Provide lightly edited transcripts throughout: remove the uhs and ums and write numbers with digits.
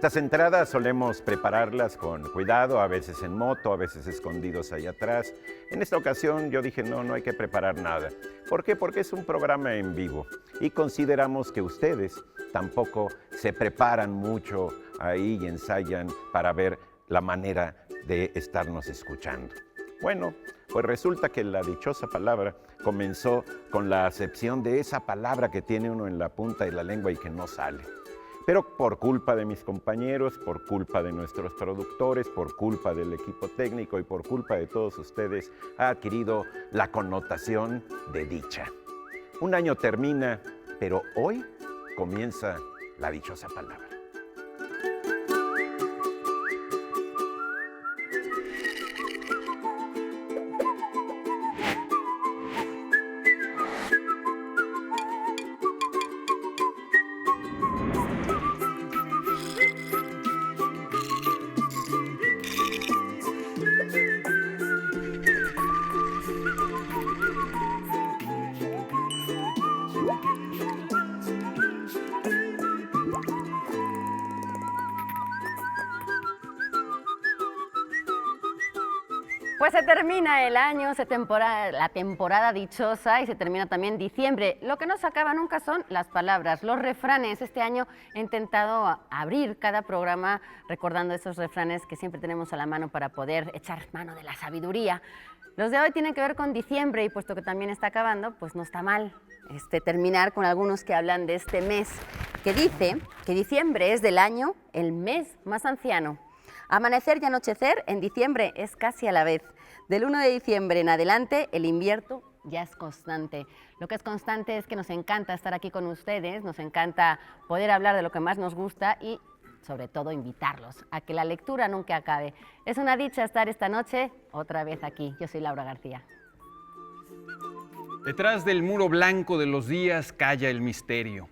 Estas entradas solemos prepararlas con cuidado, a veces en moto, a veces escondidos ahí atrás. En esta ocasión yo dije, no hay que preparar nada. ¿Por qué? Porque es un programa en vivo y consideramos que ustedes tampoco se preparan mucho ahí y ensayan para ver la manera de estarnos escuchando. Bueno, pues resulta que la dichosa palabra comenzó con la acepción de esa palabra que tiene uno en la punta de la lengua y que no sale. Pero por culpa de mis compañeros, por culpa de nuestros productores, por culpa del equipo técnico y por culpa de todos ustedes, ha adquirido la connotación de dicha. Un año termina, pero hoy comienza la dichosa palabra. Pues se termina el año, la temporada dichosa y se termina también diciembre. Lo que no se acaba nunca son las palabras, los refranes. Este año he intentado abrir cada programa recordando esos refranes que siempre tenemos a la mano para poder echar mano de la sabiduría. Los de hoy tienen que ver con diciembre y puesto que también está acabando, pues no está mal terminar con algunos que hablan de este mes, que dice que diciembre es del año el mes más anciano. Amanecer y anochecer en diciembre es casi a la vez. Del 1 de diciembre en adelante, el invierno ya es constante. Lo que es constante es que nos encanta estar aquí con ustedes, nos encanta poder hablar de lo que más nos gusta y, sobre todo, invitarlos a que la lectura nunca acabe. Es una dicha estar esta noche otra vez aquí. Yo soy Laura García. Detrás del muro blanco de los días calla el misterio.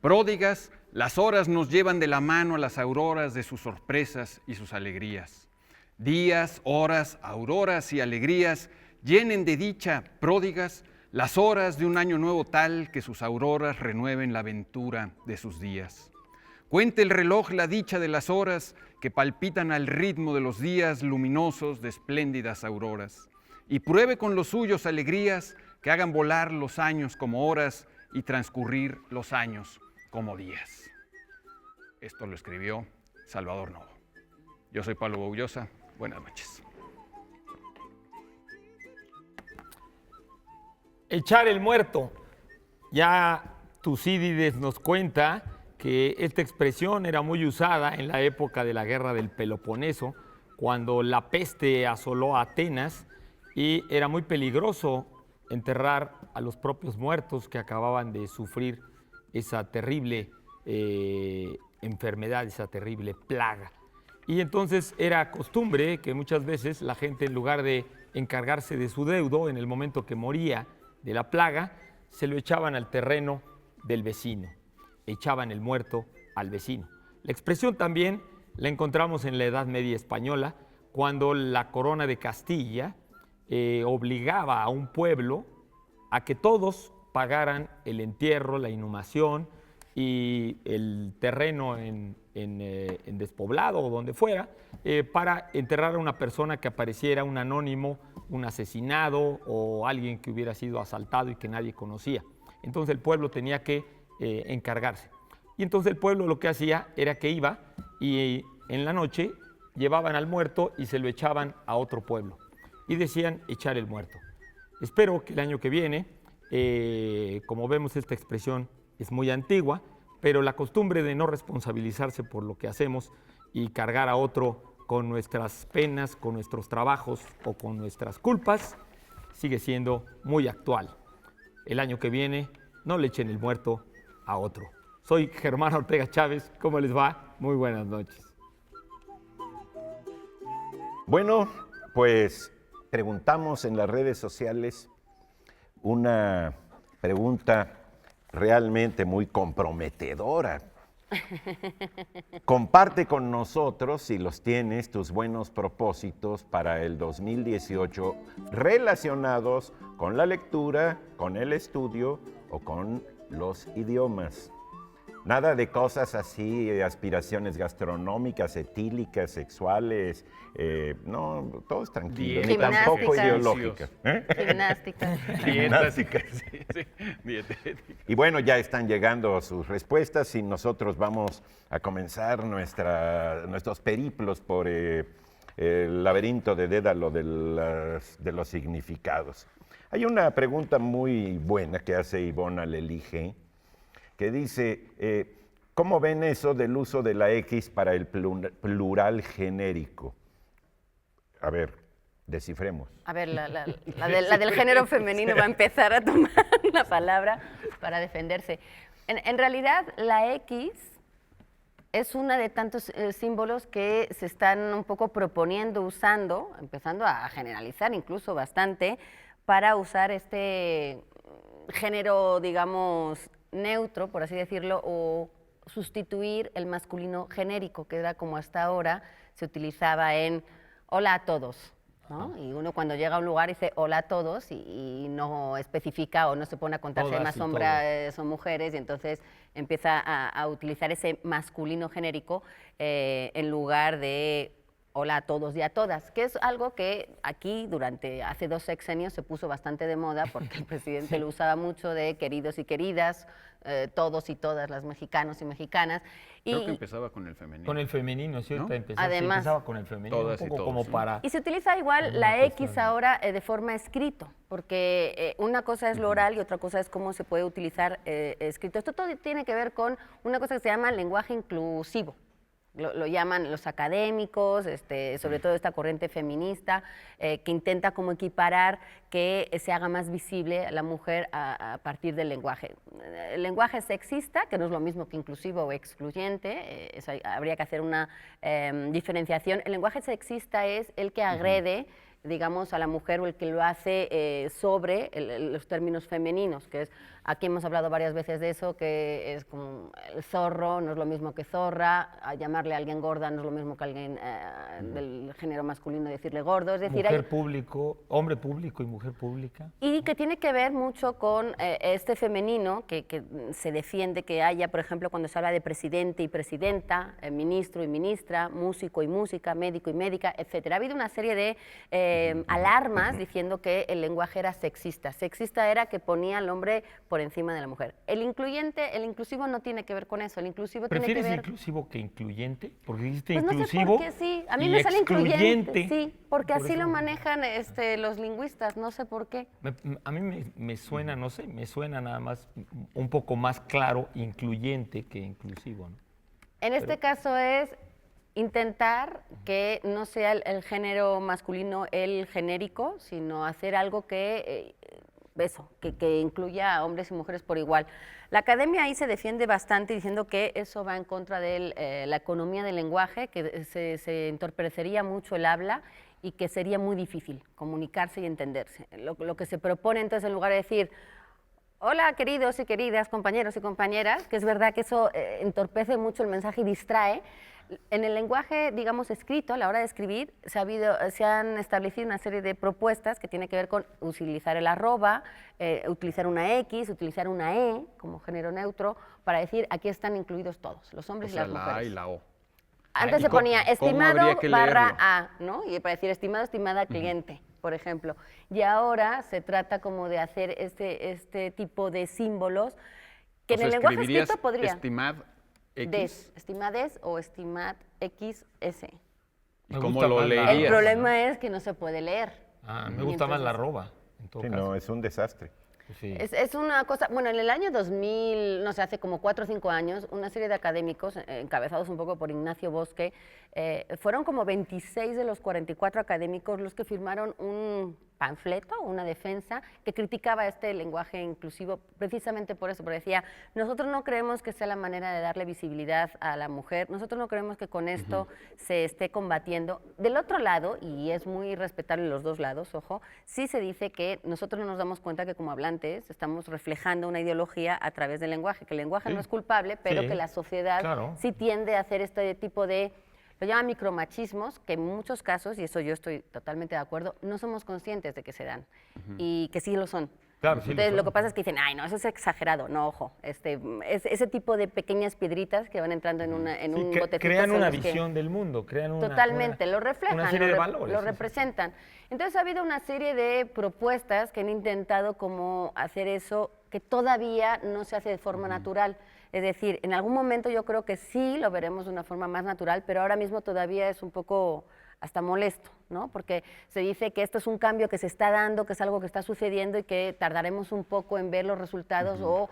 Pródigas, las horas nos llevan de la mano a las auroras de sus sorpresas y sus alegrías. Días, horas, auroras y alegrías llenen de dicha, pródigas, las horas de un año nuevo tal que sus auroras renueven la aventura de sus días. Cuente el reloj la dicha de las horas que palpitan al ritmo de los días luminosos de espléndidas auroras. Y pruebe con los suyos alegrías que hagan volar los años como horas y transcurrir los años como días. Esto lo escribió Salvador Novo. Yo soy Pablo Boullosa. Buenas noches. Echar el muerto. Ya Tucídides nos cuenta que esta expresión era muy usada en la época de la guerra del Peloponeso, cuando la peste asoló a Atenas y era muy peligroso enterrar a los propios muertos que acababan de sufrir esa terrible enfermedad, esa terrible plaga. Y entonces era costumbre que muchas veces la gente, en lugar de encargarse de su deudo en el momento que moría de la plaga, se lo echaban al terreno del vecino, echaban el muerto al vecino. La expresión también la encontramos en la Edad Media española, cuando la corona de Castilla obligaba a un pueblo a que todos pagaran el entierro, la inhumación y el terreno en despoblado o donde fuera, para enterrar a una persona que apareciera, un anónimo, un asesinado o alguien que hubiera sido asaltado y que nadie conocía. Entonces el pueblo tenía que encargarse. Y entonces el pueblo lo que hacía era que iba y en la noche llevaban al muerto y se lo echaban a otro pueblo. Y decían echar el muerto. Espero que el año que viene, como vemos, esta expresión es muy antigua, pero la costumbre de no responsabilizarse por lo que hacemos y cargar a otro con nuestras penas, con nuestros trabajos o con nuestras culpas, sigue siendo muy actual. El año que viene, no le echen el muerto a otro. Soy Germán Ortega Chávez, ¿cómo les va? Muy buenas noches. Bueno, pues preguntamos en las redes sociales una pregunta realmente muy comprometedora. Comparte con nosotros, si los tienes, tus buenos propósitos para el 2018 relacionados con la lectura, con el estudio o con los idiomas. Nada de cosas así, aspiraciones gastronómicas, etílicas, sexuales, no, todos tranquilos, ni Gimnástica. tampoco ideológicas. Gimnástica. Dietéticas, sí, sí, dietéticas. Y bueno, ya están llegando sus respuestas y nosotros vamos a comenzar nuestros periplos por el laberinto de Dédalo de los significados. Hay una pregunta muy buena que hace Ivona Lelige, que dice, ¿cómo ven eso del uso de la X para el plural genérico? A ver, descifremos. A ver, la del género femenino va a empezar a tomar la palabra para defenderse. En realidad, la X es una de tantos símbolos que se están un poco proponiendo, usando, empezando a generalizar incluso bastante, para usar este género, digamos, neutro, por así decirlo, o sustituir el masculino genérico, que era como hasta ahora se utilizaba en hola a todos, ¿no? Y uno cuando llega a un lugar dice hola a todos y no especifica o no se pone a contar si hay más hombres o mujeres, y entonces empieza a utilizar ese masculino genérico en lugar de hola a todos y a todas, que es algo que aquí hace 2 sexenios se puso bastante de moda porque el presidente lo usaba mucho de queridos y queridas, todos y todas las mexicanos y mexicanas. Creo que empezaba con el femenino. Con el femenino, ¿cierto? ¿No? Además, empezaba con el femenino, todas un y poco todos, como sí. para... Y se utiliza igual Una la X cuestión. ahora de forma escrito, porque una cosa es lo oral y otra cosa es cómo se puede utilizar escrito. Esto todo tiene que ver con una cosa que se llama lenguaje inclusivo. Lo llaman los académicos, sobre todo esta corriente feminista, que intenta como equiparar que se haga más visible a la mujer a partir del lenguaje. El lenguaje sexista, que no es lo mismo que inclusivo o excluyente, habría que hacer una diferenciación. El lenguaje sexista es el que agrede, digamos, a la mujer, o el que lo hace sobre los términos femeninos, que es, aquí hemos hablado varias veces de eso, que es como el zorro, no es lo mismo que zorra, a llamarle a alguien gorda no es lo mismo que a alguien del género masculino decirle gordo, es decir, Mujer público, hombre público y mujer pública. y que tiene que ver mucho con este femenino que se defiende que haya, por ejemplo, cuando se habla de presidente y presidenta, ministro y ministra, músico y música, médico y médica, etcétera. Ha habido una serie de alarmas diciendo que el lenguaje era sexista. Sexista era que ponía al hombre por encima de la mujer. El inclusivo no tiene que ver con eso. El inclusivo tiene que ¿Prefieres ver... inclusivo que incluyente? Porque dijiste Pues no sé inclusivo. por qué sí. A mí y me sale incluyente. excluyente. Sí, porque Por así eso lo manejan los lingüistas. No sé por qué. A mí me suena, no sé, me suena nada más un poco más claro incluyente que inclusivo, ¿no? En este caso es intentar que no sea el género masculino el genérico, sino hacer algo que incluya a hombres y mujeres por igual. La academia ahí se defiende bastante diciendo que eso va en contra de la economía del lenguaje, que se entorpecería mucho el habla y que sería muy difícil comunicarse y entenderse. Lo que se propone entonces, en lugar de decir hola queridos y queridas, compañeros y compañeras, que es verdad que eso entorpece mucho el mensaje y distrae. En el lenguaje, digamos, escrito, a la hora de escribir, se han establecido una serie de propuestas que tienen que ver con utilizar el arroba, utilizar una X, utilizar una E como género neutro, para decir aquí están incluidos todos, los hombres O sea, y las la mujeres. A y la O. Antes ¿Y se ponía cómo estimado habría que barra leerlo? A, ¿no? Y para decir estimado, estimada cliente, por ejemplo. Y ahora se trata como de hacer este tipo de símbolos que O sea, en el lenguaje escribirías escrito podría. estimad X. Estimades o estimad XS. ¿Y Me cómo gusta lo más la- leerías? El problema es que no se puede leer. Me gusta más la Entonces, arroba, en todo Sí, caso. no, es un desastre. Sí. Es una cosa, bueno, en el año 2000, no sé, hace como 4 o 5 años, una serie de académicos, encabezados un poco por Ignacio Bosque, fueron como 26 de los 44 académicos los que firmaron un panfleto, una defensa, que criticaba este lenguaje inclusivo precisamente por eso, porque decía, nosotros no creemos que sea la manera de darle visibilidad a la mujer, nosotros no creemos que con esto se esté combatiendo. Del otro lado, y es muy respetable los dos lados, ojo, sí se dice que nosotros no nos damos cuenta que como hablantes estamos reflejando una ideología a través del lenguaje, que el lenguaje Sí. no es culpable, pero Sí, que la sociedad claro. sí tiende a hacer este tipo de, lo llaman micromachismos, que en muchos casos, y eso yo estoy totalmente de acuerdo, no somos conscientes de que se dan y que sí lo son. Claro, sí lo Entonces, lo son. que pasa es que dicen, ay, no, eso es exagerado. No, ojo, ese tipo de pequeñas piedritas que van entrando en Sí, un que botecito. crean son una los que- visión del mundo, crean Totalmente, lo reflejan, una serie de valores. lo sí, sí. representan. Entonces ha habido una serie de propuestas que han intentado como hacer eso que todavía no se hace de forma natural. Es decir, en algún momento yo creo que sí lo veremos de una forma más natural, pero ahora mismo todavía es un poco hasta molesto, ¿no? Porque se dice que esto es un cambio que se está dando, que es algo que está sucediendo y que tardaremos un poco en ver los resultados o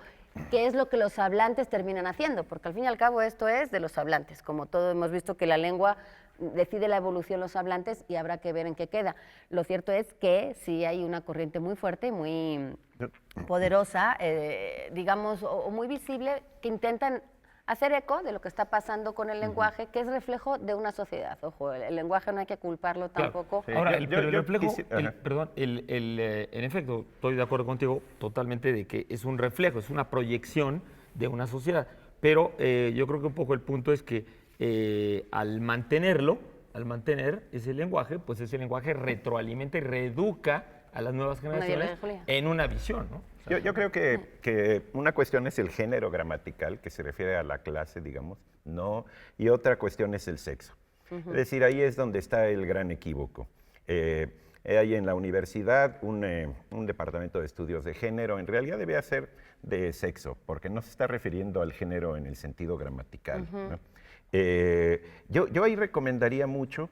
qué es lo que los hablantes terminan haciendo, porque al fin y al cabo esto es de los hablantes, como todos hemos visto que la lengua decide la evolución los hablantes y habrá que ver en qué queda. Lo cierto es que sí hay una corriente muy fuerte, muy poderosa, digamos, o muy visible, que intentan hacer eco de lo que está pasando con el lenguaje, que es reflejo de una sociedad. Ojo, el lenguaje no hay que culparlo Claro. tampoco. Sí. Ahora, Yo- pero el yo reflejo, quisi- ajá. en efecto, estoy de acuerdo contigo totalmente de que es un reflejo, es una proyección de una sociedad. Pero yo creo que un poco el punto es que al mantener ese lenguaje, pues ese lenguaje retroalimenta y reeduca a las nuevas generaciones ideología. en una visión, ¿no? O sea, Yo creo que una cuestión es el género gramatical, que se refiere a la clase, digamos, no, y otra cuestión es el sexo. Es decir, ahí es donde está el gran equívoco. Hay en la universidad un departamento de estudios de género, en realidad debe ser de sexo, porque no se está refiriendo al género en el sentido gramatical, ¿no? Yo ahí recomendaría mucho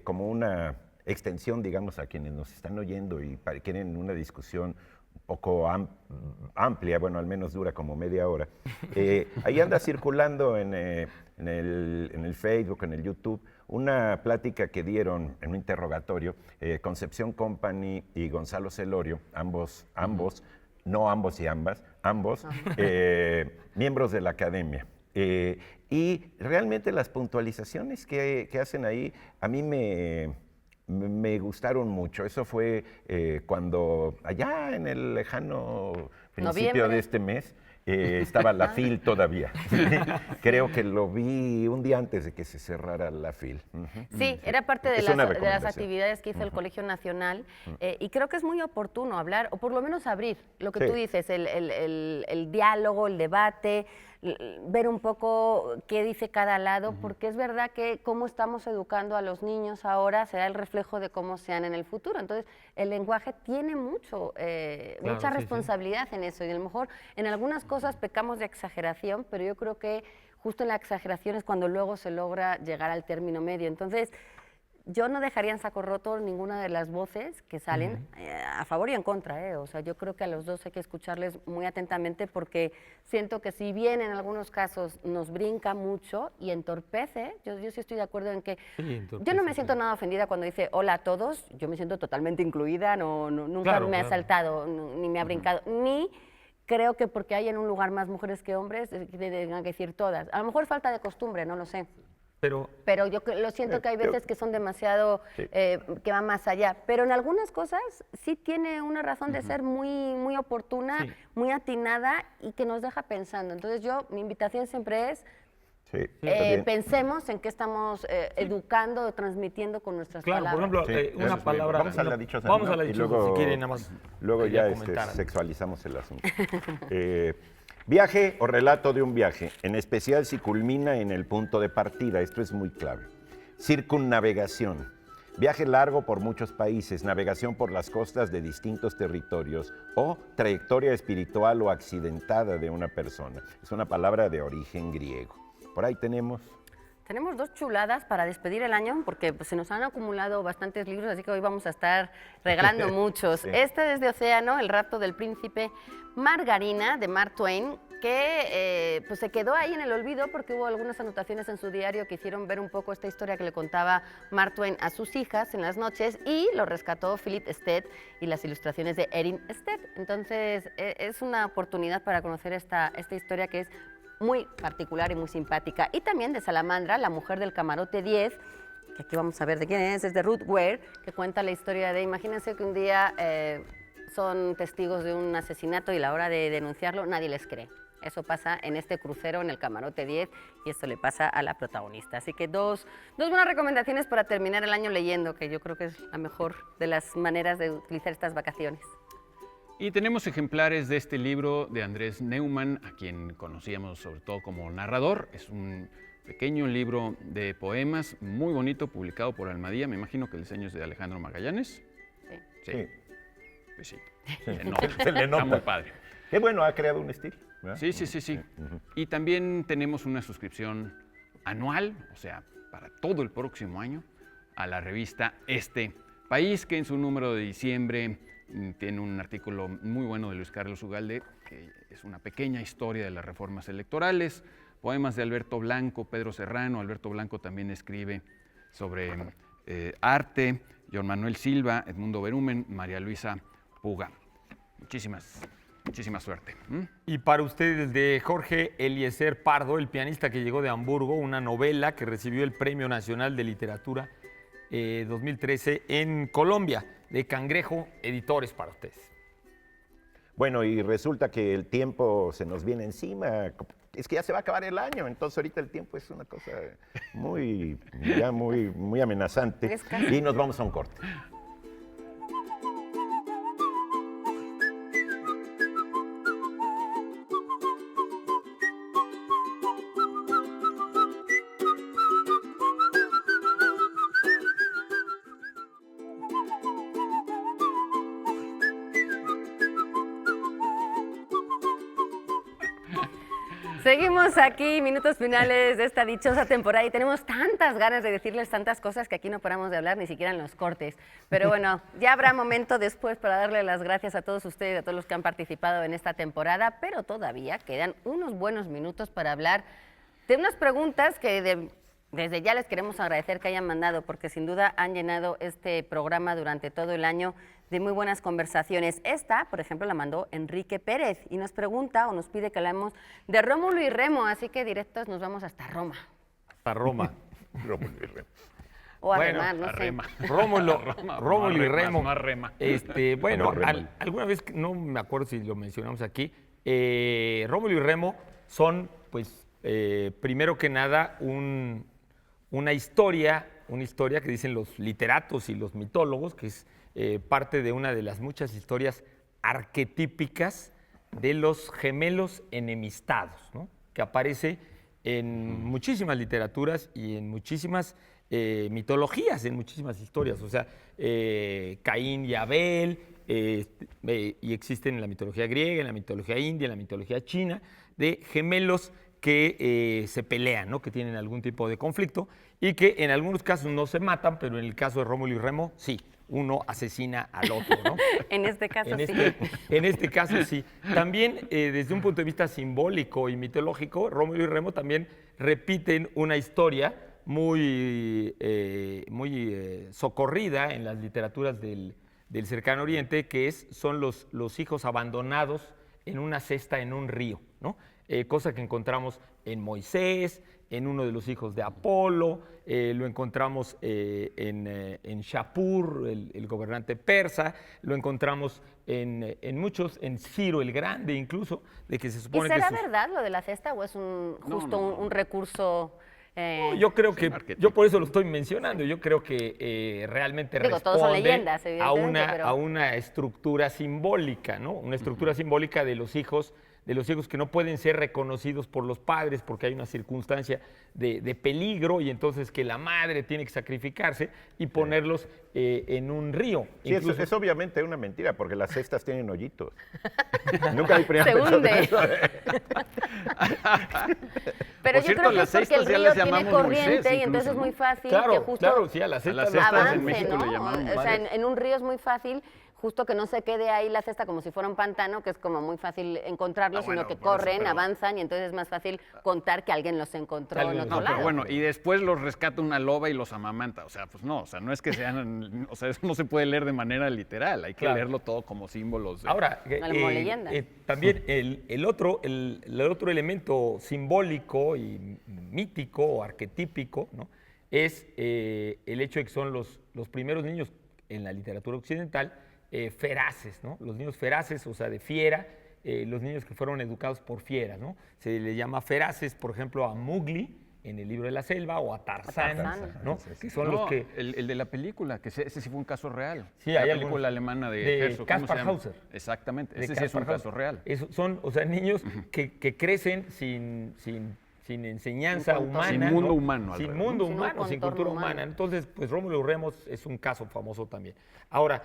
como una extensión, digamos, a quienes nos están oyendo y quieren una discusión un poco amplia, bueno, al menos dura como media hora. Ahí anda circulando en el Facebook, en el YouTube, una plática que dieron en un interrogatorio Concepción Company y Gonzalo Celorio, ambos, no ambos y ambas, ambos, miembros de la academia. Y realmente las puntualizaciones que hacen ahí a mí me gustaron mucho. Eso fue cuando allá en el lejano principio Noviembre. de este mes estaba la FIL todavía. Creo que lo vi un día antes de que se cerrara la FIL. Sí, era parte de Es una las recomendación. actividades que hizo el Colegio Nacional y creo que es muy oportuno hablar, o por lo menos abrir lo que Sí. tú dices, el diálogo, el debate, ver un poco qué dice cada lado, porque es verdad que cómo estamos educando a los niños ahora será el reflejo de cómo sean en el futuro. Entonces, el lenguaje tiene mucha sí, sí. responsabilidad en eso y a lo mejor en algunas cosas pecamos de exageración, pero yo creo que justo en la exageración es cuando luego se logra llegar al término medio. Entonces, yo no dejaría en saco roto ninguna de las voces que salen a favor y en contra. O sea, yo creo que a los dos hay que escucharles muy atentamente porque siento que si bien en algunos casos nos brinca mucho y entorpece, yo sí estoy de acuerdo en que Sí, yo no entorpece, me siento sí. nada ofendida cuando dice hola a todos, yo me siento totalmente incluida, nunca Claro, me ha claro. saltado, ni me ha brincado, ni creo que porque hay en un lugar más mujeres que hombres, tengan que decir todas. A lo mejor falta de costumbre, no lo sé. Pero yo lo siento que hay veces que son demasiado, Sí. que van más allá. Pero en algunas cosas sí tiene una razón de ser muy oportuna, Sí. muy atinada y que nos deja pensando. Entonces mi invitación siempre es, Sí, también. pensemos en qué estamos educando o transmitiendo con nuestras Claro, palabras. por ejemplo, Sí, eso una es muy palabra. bueno. Vamos a la una- dichosa. Vamos ¿no? a la Y dichosa, si quieren, nada más. Luego quería ya comentar. sexualizamos el asunto. Viaje o relato de un viaje, en especial si culmina en el punto de partida, esto es muy clave. Circunnavegación. Viaje largo por muchos países, navegación por las costas de distintos territorios o trayectoria espiritual o accidentada de una persona. Es una palabra de origen griego. Por ahí tenemos. Tenemos dos chuladas para despedir el año porque pues, se nos han acumulado bastantes libros, así que hoy vamos a estar regalando muchos. Sí. Este es de Océano, El rapto del príncipe Margarina, de Mark Twain, que pues se quedó ahí en el olvido porque hubo algunas anotaciones en su diario que hicieron ver un poco esta historia que le contaba Mark Twain a sus hijas en las noches y lo rescató Philip Stead y las ilustraciones de Erin Stead. Entonces es una oportunidad para conocer esta historia que es muy particular y muy simpática. Y también de Salamandra, la mujer del camarote 10, que aquí vamos a ver de quién es de Ruth Ware, que cuenta la historia de, imagínense que un día son testigos de un asesinato y a la hora de denunciarlo nadie les cree. Eso pasa en este crucero, en el camarote 10, y esto le pasa a la protagonista. Así que dos buenas recomendaciones para terminar el año leyendo, que yo creo que es la mejor de las maneras de utilizar estas vacaciones. Y tenemos ejemplares de este libro de Andrés Neumann, a quien conocíamos sobre todo como narrador. Es un pequeño libro de poemas, muy bonito, publicado por Almadía. Me imagino que el diseño es de Alejandro Magallanes. Sí. Sí. Pues sí. Se le nota. Está muy padre. Qué bueno, ha creado un estilo. ¿verdad? Sí. Y también tenemos una suscripción anual, o sea, para todo el próximo año, a la revista Este País, que en su número de diciembre tiene un artículo muy bueno de Luis Carlos Ugalde, que es una pequeña historia de las reformas electorales, poemas de Alberto Blanco, Pedro Serrano. Alberto Blanco también escribe sobre arte, Joan Manuel Silva, Edmundo Berumen, María Luisa Puga. Muchísima suerte. Y para ustedes, de Jorge Eliezer Pardo, el pianista que llegó de Hamburgo, una novela que recibió el Premio Nacional de Literatura 2013 en Colombia, de Cangrejo Editores para ustedes. Bueno, y resulta que el tiempo se nos viene encima. Es que ya se va a acabar el año, entonces ahorita el tiempo es una cosa muy amenazante. Es casi. Y nos vamos a un corte. Seguimos aquí, minutos finales de esta dichosa temporada y tenemos tantas ganas de decirles tantas cosas que aquí no paramos de hablar ni siquiera en los cortes. Pero bueno, ya habrá momento después para darle las gracias a todos ustedes, a todos los que han participado en esta temporada, pero todavía quedan unos buenos minutos para hablar de unas preguntas que desde ya les queremos agradecer que hayan mandado, porque sin duda han llenado este programa durante todo el año de muy buenas conversaciones. Esta, por ejemplo, la mandó Enrique Pérez y nos pregunta o nos pide que hablemos de Rómulo y Remo, así que directos nos vamos hasta Roma. Hasta Roma. Rómulo y Remo. O a Bueno, remar, no sé. Rema. Rómulo y Remo. Más rema. Bueno, Más rema. alguna vez, no me acuerdo si lo mencionamos aquí, Rómulo y Remo son, pues, primero que nada, una historia que dicen los literatos y los mitólogos, que es parte de una de las muchas historias arquetípicas de los gemelos enemistados, ¿no? Que aparece en muchísimas literaturas y en muchísimas mitologías, en muchísimas historias. O sea, Caín y Abel, y existen en la mitología griega, en la mitología india, en la mitología china, de gemelos que se pelean, ¿no? Que tienen algún tipo de conflicto y que en algunos casos no se matan, pero en el caso de Rómulo y Remo, sí, uno asesina al otro, ¿no? En este caso sí. En este caso sí. También desde un punto de vista simbólico y mitológico, Rómulo y Remo también repiten una historia muy socorrida en las literaturas del cercano oriente, que son los hijos abandonados en una cesta en un río, ¿no? Cosa que encontramos en Moisés, en uno de los hijos de Apolo, lo encontramos en Shapur, el gobernante persa, lo encontramos en muchos, en Ciro el Grande incluso, de que se ¿Y supone será que verdad lo de la cesta o es justo un recurso? No, yo creo que, yo por eso lo estoy mencionando, yo creo que realmente Digo, todos son responde leyendas, evidentemente, pero a una estructura simbólica, ¿no? Una estructura simbólica de los hijos que no pueden ser reconocidos por los padres porque hay una circunstancia de peligro y entonces que la madre tiene que sacrificarse y ponerlos en un río. Sí, Incluso- es obviamente una mentira, porque las cestas tienen hoyitos. Nunca hay Se hunde. Pero Por yo cierto, creo que las es porque el cestas ya río las tiene llamamos corriente Moisés, y entonces incluso, es muy ¿no? fácil que Claro, justo claro, sí, a las A las cestas cestas en avance, México ¿no? le llamamos O sea, varias. en un río es muy fácil justo que no se quede ahí la cesta como si fuera un pantano, que es como muy fácil encontrarlos, Ah, bueno, sino que por eso, corren, pero- avanzan y entonces es más fácil contar que alguien los encontró Alguien en los otro No, lado. pero bueno, y después los rescata una loba y los amamanta. O sea, pues no, o sea, no es que sean, o sea, eso no se puede leer de manera literal, hay que Claro. leerlo todo como símbolos. Ahora, Como leyenda. también el otro elemento simbólico y mítico o arquetípico, ¿no? Es el hecho de que son los primeros niños en la literatura occidental feraces, ¿no? Los niños feraces, o sea, de fiera, los niños que fueron educados por fieras, ¿no? Se le llama feraces, por ejemplo, a Mowgli en el libro de la selva, o a Tarzán, Tarzán. ¿no? Que son No, los que... el de la película, que ese sí fue un caso real. Sí, la hay película algunos. alemana de De Herzog, ¿cómo se Kaspar llama? Hauser. Exactamente, de ese sí es un Kaspar caso Hauser. real. Son, o sea, niños que crecen sin enseñanza Sin contorno. humana. Sin ¿no? mundo humano Sin alrededor. mundo Sin un humano, sin contorno cultura humano. humana. Entonces, pues Rómulo y Remo es un caso famoso también. Ahora,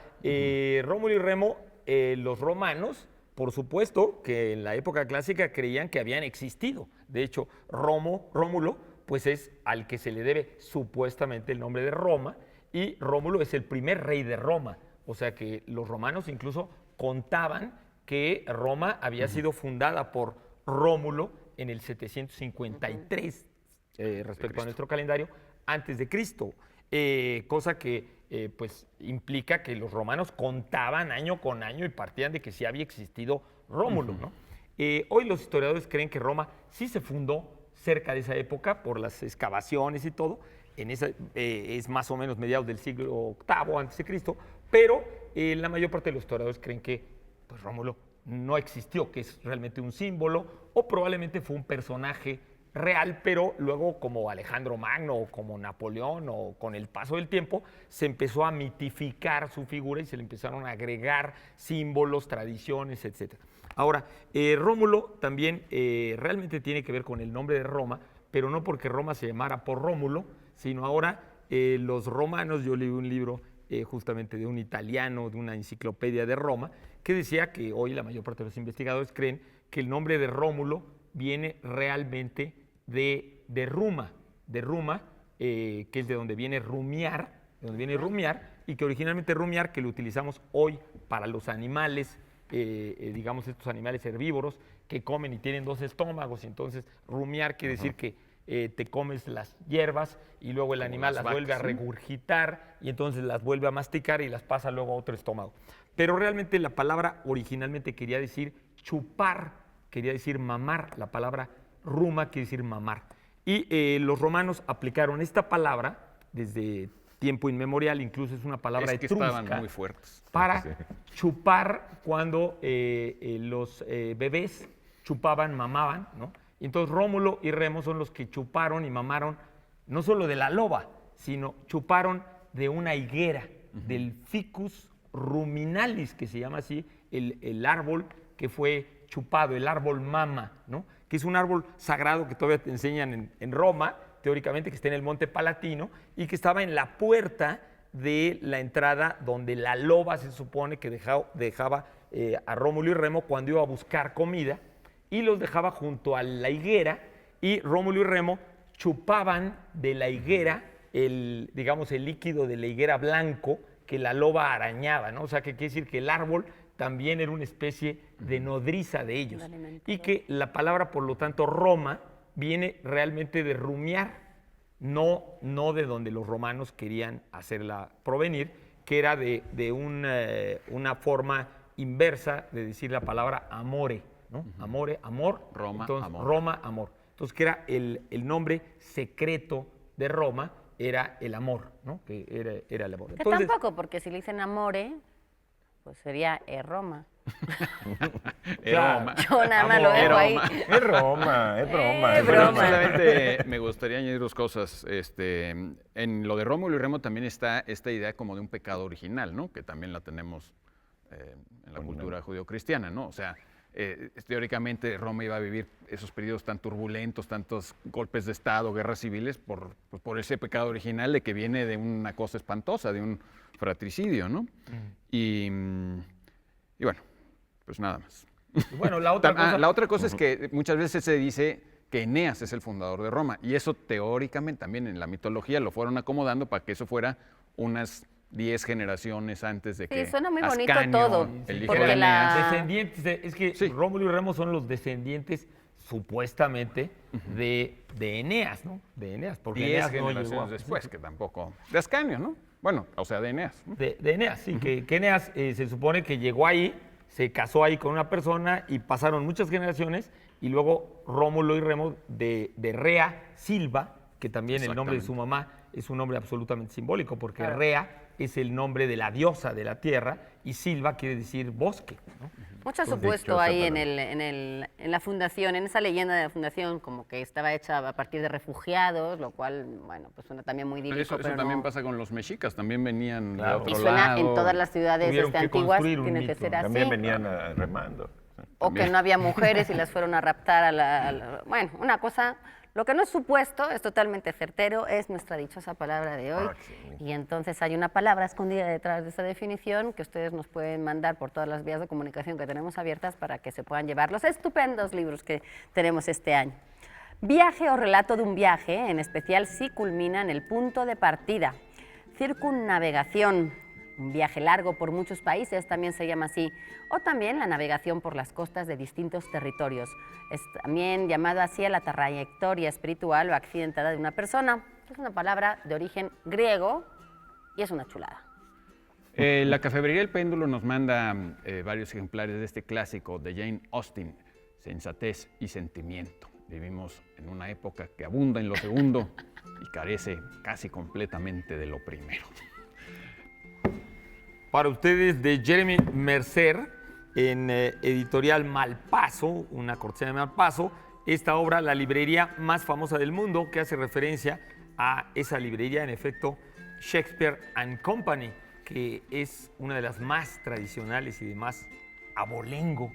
Rómulo y Remo, los romanos, por supuesto que en la época clásica creían que habían existido. De hecho, Rómulo, pues es al que se le debe supuestamente el nombre de Roma, y Rómulo es el primer rey de Roma. O sea que los romanos incluso contaban que Roma había sido fundada por Rómulo en el 753, respecto a nuestro calendario, antes de Cristo. Cosa que pues implica que los romanos contaban año con año y partían de que sí había existido Rómulo, ¿no? Hoy los historiadores creen que Roma sí se fundó cerca de esa época por las excavaciones y todo. Es más o menos mediados del siglo VIII antes de Cristo, pero la mayor parte de los historiadores creen que pues, Rómulo no existió, que es realmente un símbolo, o probablemente fue un personaje real, pero luego como Alejandro Magno o como Napoleón, o con el paso del tiempo se empezó a mitificar su figura y se le empezaron a agregar símbolos, tradiciones, etc. Ahora, Rómulo también realmente tiene que ver con el nombre de Roma, pero no porque Roma se llamara por Rómulo, sino ahora los romanos. Yo leí un libro justamente de un italiano, de una enciclopedia de Roma, que decía que hoy la mayor parte de los investigadores creen que el nombre de Rómulo viene realmente de Ruma, que es de donde viene rumiar, y que originalmente rumiar, que lo utilizamos hoy para los animales, digamos estos animales herbívoros que comen y tienen dos estómagos, y entonces rumiar quiere decir que te comes las hierbas y luego el animal las vuelve a regurgitar y entonces las vuelve a masticar y las pasa luego a otro estómago. Pero realmente la palabra originalmente quería decir chupar, quería decir mamar. La palabra ruma quiere decir mamar. Y los romanos aplicaron esta palabra desde tiempo inmemorial, incluso es una palabra etrusca, estaban muy fuertes. para chupar cuando los bebés chupaban, mamaban, ¿no? Y entonces Rómulo y Remo son los que chuparon y mamaron no solo de la loba, sino chuparon de una higuera, del Ficus ruminalis, que se llama así, el árbol que fue chupado, el árbol mama, ¿no? Que es un árbol sagrado que todavía te enseñan en Roma, teóricamente, que está en el Monte Palatino, y que estaba en la puerta de la entrada donde la loba se supone que dejaba a Rómulo y Remo cuando iba a buscar comida, y los dejaba junto a la higuera, y Rómulo y Remo chupaban de la higuera el líquido de la higuera blanco que la loba arañaba, ¿no? O sea, que quiere decir que el árbol también era una especie de nodriza de ellos. Y que la palabra, por lo tanto, Roma, viene realmente de rumiar, no de donde los romanos querían hacerla provenir, que era de una forma inversa de decir la palabra amore, ¿no? Amore, amor. Roma, entonces, amor. Roma, amor. Entonces, que era el nombre secreto de Roma, era el amor, ¿no? Que era el amor. Que Entonces, tampoco, porque si le dicen amore, pues sería Roma. Roma. Yo nada más lo Amor. dejo ahí. Es broma, es broma. Es Bueno, broma. solamente me gustaría añadir dos cosas. En lo de Rómulo y Remo también está esta idea como de un pecado original, ¿no? Que también la tenemos en la cultura judeocristiana, ¿no? O sea, teóricamente Roma iba a vivir esos periodos tan turbulentos, tantos golpes de Estado, guerras civiles, por ese pecado original de que viene de una cosa espantosa, de un fratricidio, ¿no? Y bueno, pues nada más. bueno, la otra cosa, es que muchas veces se dice que Eneas es el fundador de Roma, y eso teóricamente también en la mitología lo fueron acomodando para que eso fuera unas 10 generaciones antes de que Sí, suena muy bonito Ascanio, todo, el hijo porque de Eneas, descendientes, es que Sí. Rómulo y Remo son los descendientes supuestamente de Eneas, ¿no? De Eneas, porque 10 Eneas no generaciones llegó a- después, que tampoco... De Ascanio, ¿no? Bueno, o sea, de Eneas. ¿no? De Eneas, sí, que Eneas se supone que llegó ahí, se casó ahí con una persona y pasaron muchas generaciones, y luego Rómulo y Remo de Rea Silva, que también el nombre de su mamá es un nombre absolutamente simbólico, porque Claro. Rea es el nombre de la diosa de la tierra y Silva quiere decir bosque, ¿no? Mucho Con supuesto dichosa ahí palabra. en la fundación, en esa leyenda de la fundación, como que estaba hecha a partir de refugiados, lo cual, bueno, pues suena también muy Pero idílico, eso pero también no. pasa con los mexicas, también venían Claro. de Y otro suena lado. en todas las ciudades Tuvieron que antiguas, construir un tiene que mito. ser así. También venían remando. O que no había mujeres y las fueron a raptar bueno, una cosa, lo que no es supuesto, es totalmente certero, es nuestra dichosa palabra de hoy. Ah, sí. Y entonces hay una palabra escondida detrás de esa definición que ustedes nos pueden mandar por todas las vías de comunicación que tenemos abiertas para que se puedan llevar los estupendos libros que tenemos este año. Viaje o relato de un viaje, en especial si culmina en el punto de partida. Circunnavegación, un viaje largo por muchos países, también se llama así, o también la navegación por las costas de distintos territorios. Es también llamado así a la trayectoria espiritual o accidentada de una persona. Es una palabra de origen griego y es una chulada. La Cafetería El Péndulo nos manda varios ejemplares de este clásico de Jane Austen, Sensatez y Sentimiento. Vivimos en una época que abunda en lo segundo y carece casi completamente de lo primero. Para ustedes, de Jeremy Mercer, en editorial Malpaso, una cortesía de Malpaso, esta obra, la librería más famosa del mundo, que hace referencia a esa librería, en efecto, Shakespeare and Company, que es una de las más tradicionales y de más abolengo,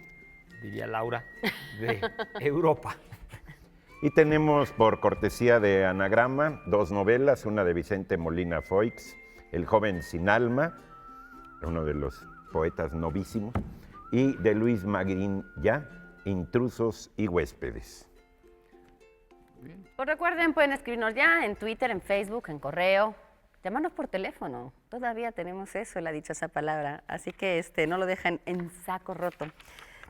diría Laura, de Europa. Y tenemos, por cortesía de Anagrama, 2 novelas, una de Vicente Molina Foix, El joven sin alma, uno de los poetas novísimos, y de Luis Magrín Ya, Intrusos y huéspedes. Pues recuerden, pueden escribirnos ya en Twitter, en Facebook, en correo, llamarnos por teléfono. Todavía tenemos eso, la dichosa palabra, así que no lo dejen en saco roto.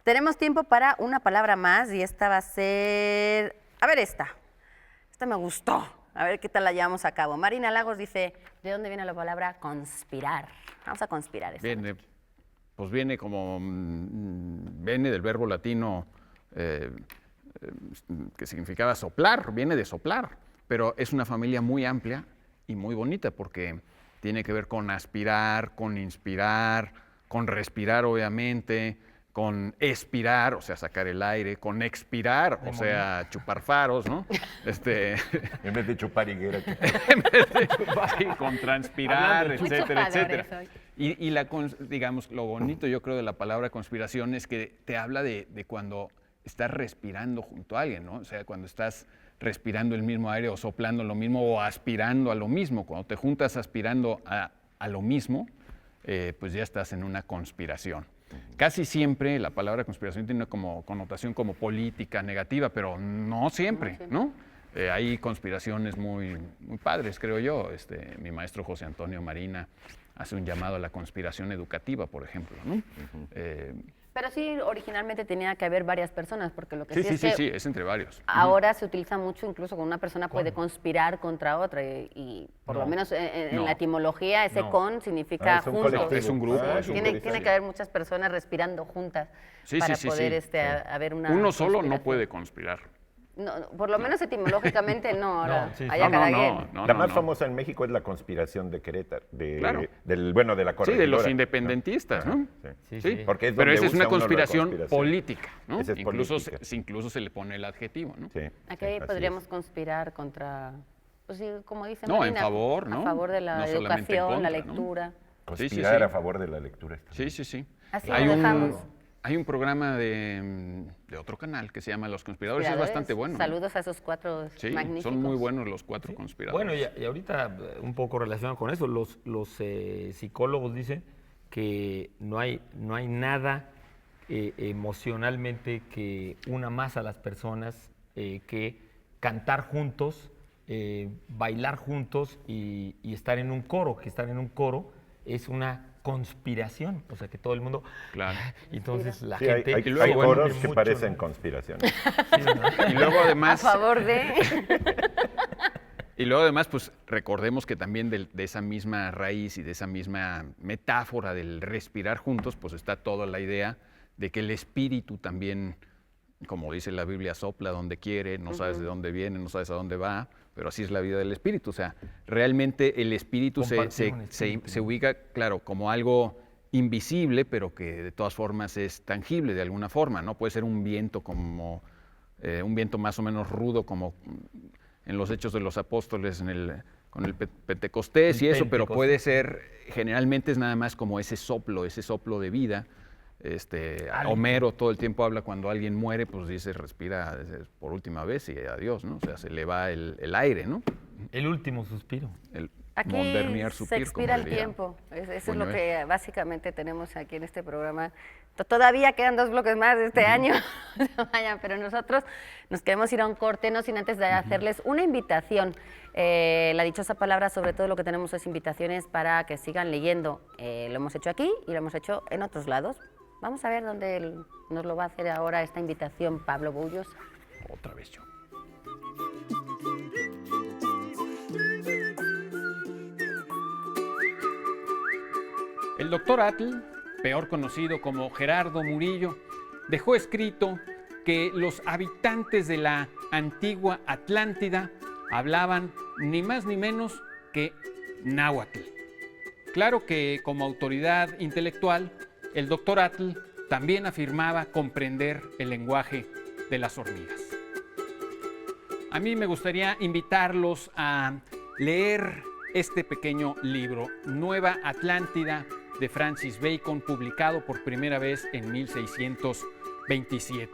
Tenemos tiempo para una palabra más y esta va a ser... A ver esta me gustó. A ver qué tal la llevamos a cabo. Marina Lagos dice, ¿de dónde viene la palabra conspirar? Vamos a conspirar esta noche. Viene viene del verbo latino que significaba soplar, viene de soplar, pero es una familia muy amplia y muy bonita porque tiene que ver con aspirar, con inspirar, con respirar obviamente, con expirar, o sea, sacar el aire, con expirar, o sea, chupar faros, ¿no? En vez de chupar higuera, Sí, con transpirar, Hablando de etcétera, chupadores etcétera. hoy. Y digamos, lo bonito yo creo de la palabra conspiración es que te habla de cuando estás respirando junto a alguien, ¿no? O sea, cuando estás respirando el mismo aire o soplando lo mismo o aspirando a lo mismo. Cuando te juntas aspirando a lo mismo, pues ya estás en una conspiración. Casi siempre la palabra conspiración tiene como connotación como política, negativa, pero no siempre, ¿no? Hay conspiraciones muy padres, creo yo. Mi maestro José Antonio Marina hace un llamado a la conspiración educativa, por ejemplo, ¿no? Pero sí, originalmente tenía que haber varirias personas, porque lo que sí, Sí, es entre varios. ahora se utiliza mucho, incluso con una persona puede conspirar contra otra, y por lo menos en No. la etimología ese No. con significa es un juntos. colectivo. Es un grupo, es un Tiene grupo. que haber muchas personas respirando juntas para poder haber una Uno solo no conspiración. puede conspirar. No, por lo menos etimológicamente no, ahora No, sí, sí. allá cada quien. La más famosa en México es la conspiración de Querétaro, Claro. de la Sí, de los corregidora, independentistas, ¿no? Sí. Sí, sí. Porque es Pero donde esa es usa una uno la conspiración conspiración. política, ¿no? Esa es política. Incluso se le pone el adjetivo, ¿no? Sí, Aquí sí, así podríamos es. conspirar contra, pues sí, como dice No, Marina, en favor, ¿no? a favor de la No solamente en educación, la contra, ¿no? lectura. Conspirar sí. a favor de la lectura. Sí. Así Hay lo dejamos. hay un programa de otro canal que se llama Los Conspiradores, es bastante bueno. ¿no? Saludos a esos 4 Sí, magníficos. son muy buenos los 4 conspiradores. Bueno, y ahorita un poco relacionado con eso, los psicólogos dicen que no hay nada emocionalmente que una más a las personas que cantar juntos, bailar juntos y estar en un coro, que estar en un coro es una conspiración, o sea que todo el mundo... Claro. Entonces la Sí, hay gente... Y luego, hay bueno, coros que mucho, parecen ¿no? conspiraciones. Y luego A además, favor de... pues recordemos que también de esa misma raíz y de esa misma metáfora del respirar juntos, pues está toda la idea de que el espíritu también, como dice la Biblia, sopla donde quiere, no sabes de dónde viene, no sabes a dónde va, pero así es la vida del espíritu. O sea, realmente el espíritu Compartir un espíritu. se ubica, claro, como algo invisible, pero que de todas formas es tangible de alguna forma, ¿no? Puede ser un viento como un viento más o menos rudo, como en los Hechos de los Apóstoles, con el Pentecostés y eso, pero puede ser, generalmente es nada más como ese soplo de vida. Homero todo el tiempo habla cuando alguien muere, pues dice, respira por última vez y adiós, ¿no? O sea, se le va el aire, ¿no? El último suspiro. Aquí Moderniar se supir, expira como el diría tiempo. Eso es lo Buñuel. que básicamente tenemos aquí en este programa. Todavía quedan 2 bloques más de este año. Vayan, pero nosotros nos queremos ir a un corte, no sin antes de hacerles una invitación. La dichosa palabra, sobre todo lo que tenemos es invitaciones para que sigan leyendo. Lo hemos hecho aquí y lo hemos hecho en otros lados. Vamos a ver dónde nos lo va a hacer ahora esta invitación Pablo Bullos. Otra vez yo. El doctor Atl, peor conocido como Gerardo Murillo, dejó escrito que los habitantes de la antigua Atlántida hablaban ni más ni menos que náhuatl. Claro que como autoridad intelectual, el doctor Atl también afirmaba comprender el lenguaje de las hormigas. A mí me gustaría invitarlos a leer este pequeño libro, Nueva Atlántida, de Francis Bacon, publicado por primera vez en 1627.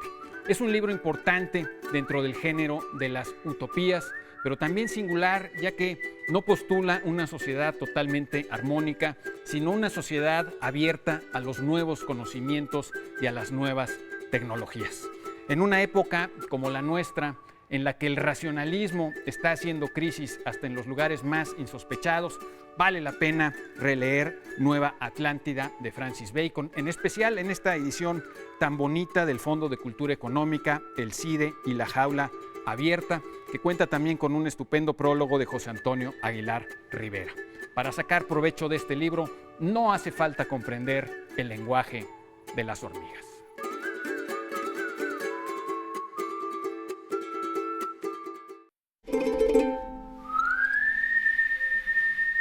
Es un libro importante dentro del género de las utopías, pero también singular, ya que no postula una sociedad totalmente armónica, sino una sociedad abierta a los nuevos conocimientos y a las nuevas tecnologías. En una época como la nuestra, en la que el racionalismo está haciendo crisis hasta en los lugares más insospechados, vale la pena releer Nueva Atlántida de Francis Bacon, en especial en esta edición tan bonita del Fondo de Cultura Económica, el CIDE y la Jaula Abierta, que cuenta también con un estupendo prólogo de José Antonio Aguilar Rivera. Para sacar provecho de este libro, no hace falta comprender el lenguaje de las hormigas.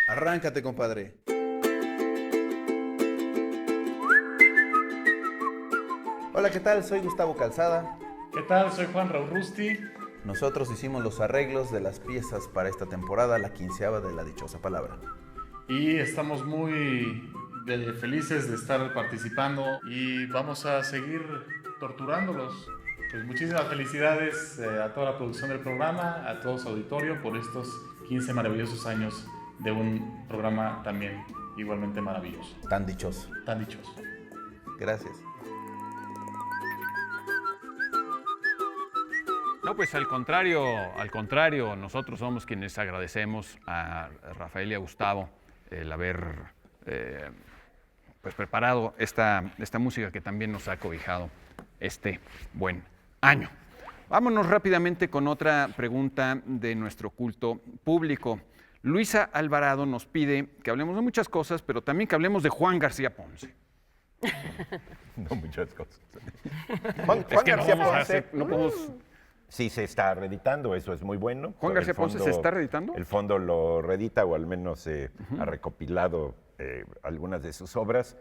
Arráncate, compadre. Hola, ¿qué tal? Soy Gustavo Calzada. ¿Qué tal? Soy Juan Raúl Rusti. Nosotros hicimos los arreglos de las piezas para esta temporada, la 15ª de La Dichosa Palabra. Y estamos muy felices de estar participando y vamos a seguir torturándolos. Pues muchísimas felicidades a toda la producción del programa, a todo su auditorio por estos 15 maravillosos años de un programa también igualmente maravilloso. Tan dichoso. Tan dichoso. Gracias. No, pues al contrario, nosotros somos quienes agradecemos a Rafael y a Gustavo el haber pues preparado esta música que también nos ha cobijado este buen año. Vámonos rápidamente con otra pregunta de nuestro culto público. Luisa Alvarado nos pide que hablemos de muchas cosas, pero también que hablemos de Juan García Ponce. No muchas cosas. Es que no vamos a hacer, no podemos... Sí, se está reeditando, eso es muy bueno. ¿Juan García Ponce se está reeditando? El fondo lo reedita, o al menos ha recopilado algunas de sus obras.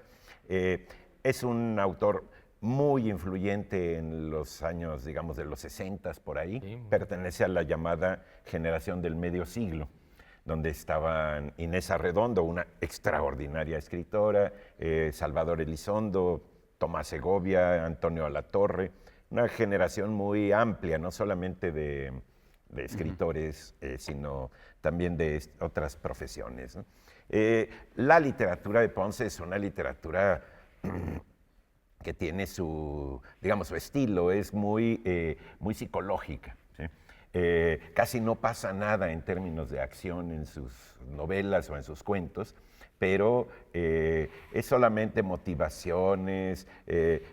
Es un autor muy influyente en los años, digamos, de los 60 por ahí. Sí. Pertenece a la llamada generación del medio siglo, donde estaban Inés Arredondo, una extraordinaria escritora, Salvador Elizondo, Tomás Segovia, Antonio Alatorre, una generación muy amplia, no solamente de escritores, sino también de otras profesiones, ¿no? La literatura de Ponce es una literatura que tiene su estilo, es muy psicológica, ¿sí? Casi no pasa nada en términos de acción en sus novelas o en sus cuentos, pero es solamente motivaciones,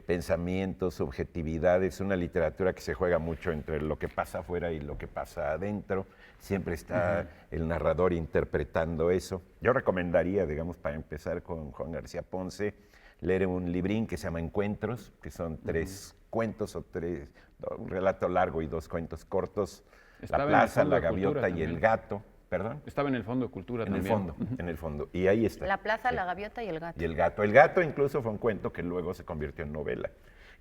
pensamientos, subjetividades, una literatura que se juega mucho entre lo que pasa afuera y lo que pasa adentro. Siempre está el narrador interpretando eso. Yo recomendaría, digamos, para empezar con Juan García Ponce, leer un librín que se llama Encuentros, que son 3 cuentos un relato largo y 2 cuentos cortos. La plaza, la gaviota y el gato. ¿Perdón? Estaba en el Fondo de Cultura también. En el fondo. Y ahí está. La plaza, Sí. la gaviota y el gato. Y el gato. El gato incluso fue un cuento que luego se convirtió en novela.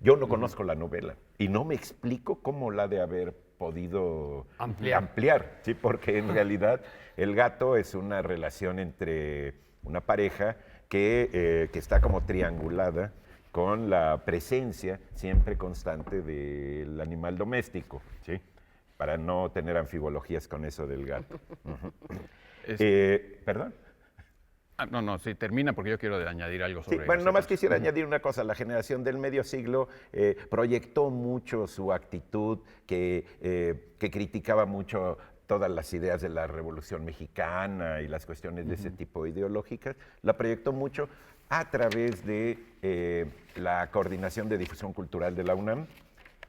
Yo no conozco la novela y no me explico cómo la de haber podido ampliar, ¿sí? Porque en realidad el gato es una relación entre una pareja que está como triangulada con la presencia siempre constante del animal doméstico, ¿sí? Para no tener anfibologías con eso del gato. ¿Perdón? No, sí, termina porque yo quiero añadir algo Sí, sobre bueno, ese nomás caso. quisiera añadir una cosa. La generación del medio siglo proyectó mucho su actitud, que criticaba mucho todas las ideas de la Revolución Mexicana y las cuestiones de ese tipo ideológicas. La proyectó mucho a través de la Coordinación de Difusión Cultural de la UNAM,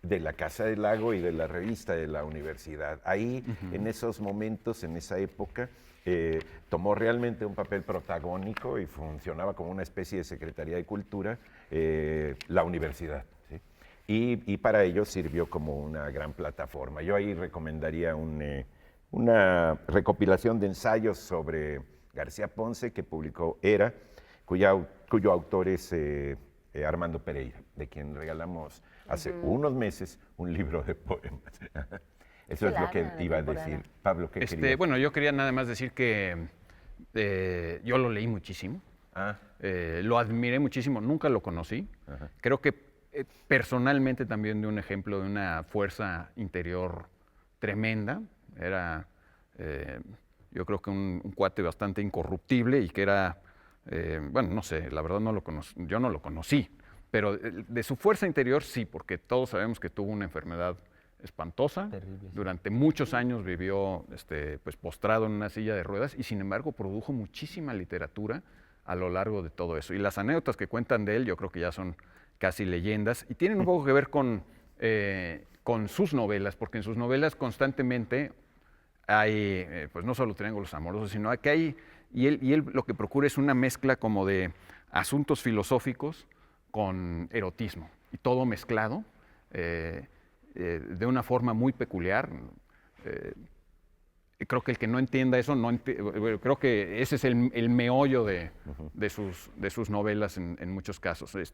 de la Casa del Lago y de la revista de la universidad. Ahí, en esos momentos, en esa época, tomó realmente un papel protagónico y funcionaba como una especie de Secretaría de Cultura la universidad, ¿sí? Y para ello sirvió como una gran plataforma. Yo ahí recomendaría una recopilación de ensayos sobre García Ponce que publicó ERA, cuyo autor es Armando Pereira, de quien regalamos hace unos meses un libro de poemas. Eso es lo que iba a decir. Pablo, ¿qué querías? Bueno, yo quería nada más decir que yo lo leí muchísimo, lo admiré muchísimo, nunca lo conocí. Creo que personalmente también de un ejemplo de una fuerza interior tremenda. Era, yo creo que un cuate bastante incorruptible y que era, bueno, no sé, la verdad yo no lo conocí, pero de su fuerza interior sí, porque todos sabemos que tuvo una enfermedad espantosa. Terrible, sí. Durante muchos años vivió pues, postrado en una silla de ruedas y sin embargo produjo muchísima literatura a lo largo de todo eso. Y las anécdotas que cuentan de él yo creo que ya son casi leyendas y tienen un poco que ver con sus novelas, porque en sus novelas constantemente hay, pues no solo triángulos amorosos, sino que hay, y él lo que procura es una mezcla como de asuntos filosóficos con erotismo y todo mezclado. De una forma muy peculiar. Creo que el que no entienda eso, creo que ese es el meollo de sus novelas en muchos casos. Es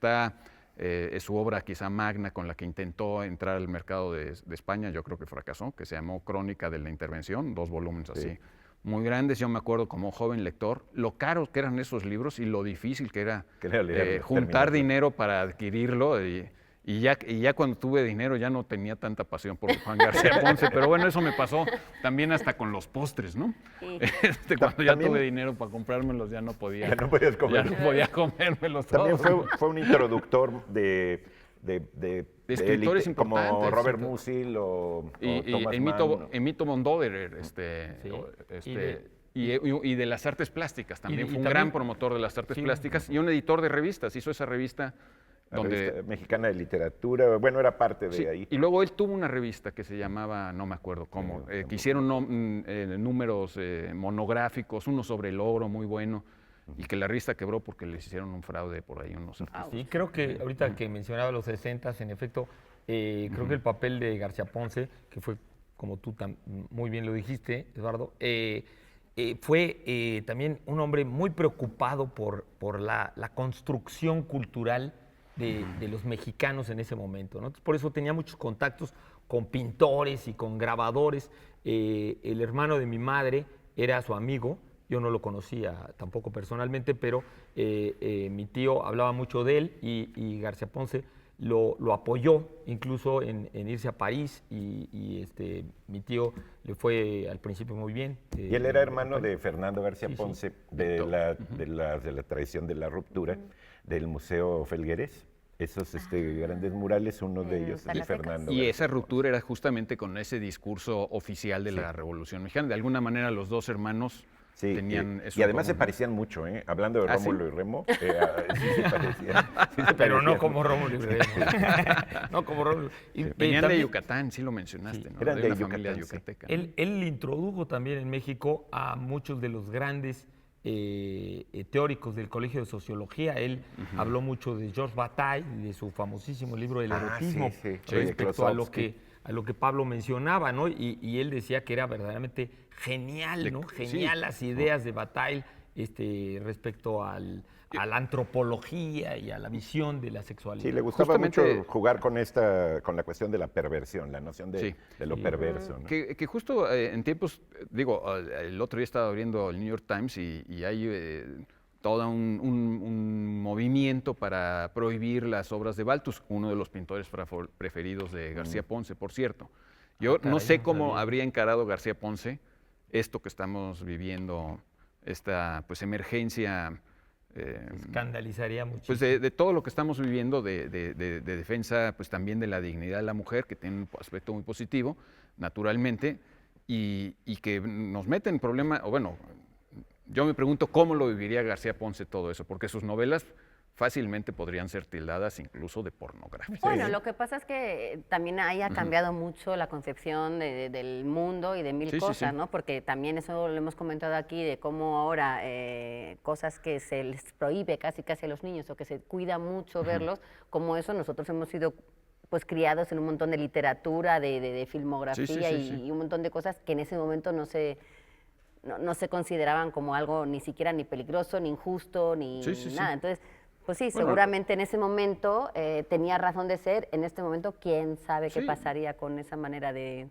su obra quizá magna con la que intentó entrar al mercado de España, yo creo que fracasó, que se llamó Crónica de la Intervención, 2 volúmenes así, muy grandes. Yo me acuerdo como joven lector lo caros que eran esos libros y lo difícil que era juntar dinero para adquirirlo. Y ya cuando tuve dinero ya no tenía tanta pasión por Juan García Ponce, pero bueno, eso me pasó también hasta con los postres, ¿no? Sí. Cuando ya tuve dinero para comprármelos ya no podía. Ya no podías comer. Ya no podía comérmelos También todos. fue un introductor de escritores como importantes. Robert Musil o Thomas Mann. Emito Mondoderer, y de las artes plásticas también. Fue un gran promotor de las artes plásticas y un editor de revistas. Hizo esa revista La revista mexicana de literatura, bueno, era parte de ahí. Y luego él tuvo una revista que se llamaba, no me acuerdo cómo, que hicieron números monográficos, uno sobre el oro muy bueno, y que la revista quebró porque les hicieron un fraude por ahí unos artistas. Sí, creo que ahorita que mencionaba los 60s, en efecto, creo que el papel de García Ponce, que fue, como tú muy bien lo dijiste, Eduardo, fue también un hombre muy preocupado por la construcción cultural de los mexicanos en ese momento, ¿no? Entonces, por eso tenía muchos contactos con pintores y con grabadores. El hermano de mi madre era su amigo, yo no lo conocía tampoco personalmente, pero mi tío hablaba mucho de él y García Ponce lo apoyó incluso en irse a París y mi tío le fue al principio muy bien. Y él era hermano de Fernando García Sí, sí. Ponce, de la tradición de la ruptura, del Museo Felgueres. Esos grandes murales, uno de ellos es de Zacatecas. Fernando. Y García esa ruptura era justamente con ese discurso oficial de la Revolución Mexicana. De alguna manera los dos hermanos Sí, tenían eso. y además en se común. parecían mucho, ¿eh? Hablando de ¿Ah, sí? Rómulo y Remo, sí se parecían. Sí se Pero no parecían. como Rómulo y Remo. No como Rómulo. Y, Venían de también Yucatán, sí lo mencionaste, ¿no? eran de una familia Yucatán, sí. yucateca. Él introdujo también en México a muchos de los grandes teóricos del Colegio de Sociología. Él habló mucho de Georges Bataille y de su famosísimo libro del erotismo, sí. respecto a lo Klossowski. que Pablo mencionaba, ¿no? Y él decía que era verdaderamente genial, ¿no? Genial las ideas de Bataille respecto a la antropología y a la visión de la sexualidad. Sí, le gustaba Justamente- mucho jugar con la cuestión de la perversión, la noción de lo perverso, ¿no? Que justo en tiempos, el otro día estaba abriendo el New York Times y hay todo un movimiento para prohibir las obras de Balthus, uno de los pintores preferidos de García Ponce, por cierto. Yo caray, no sé no cómo sabía. habría encarado García Ponce esto que estamos viviendo, esta pues emergencia Escandalizaría mucho. pues de todo lo que estamos viviendo de defensa pues también de la dignidad de la mujer, que tiene un aspecto muy positivo, naturalmente, y que nos mete en problema, o bueno, yo me pregunto cómo lo viviría García Ponce todo eso, porque sus novelas fácilmente podrían ser tildadas incluso de pornografía. Bueno, lo que pasa es que también ahí ha cambiado mucho la concepción del mundo y de mil Sí, sí, cosas, sí. ¿no? Porque también eso lo hemos comentado aquí, de cómo ahora cosas que se les prohíbe casi a los niños o que se cuida mucho verlos, como eso nosotros hemos sido pues criados en un montón de literatura, de filmografía Sí. y un montón de cosas que en ese momento no se consideraban como algo ni siquiera ni peligroso, ni injusto, ni Sí. nada. Entonces, pues sí, Bueno, seguramente en ese momento tenía razón de ser. En este momento, quién sabe qué Sí. pasaría con esa manera de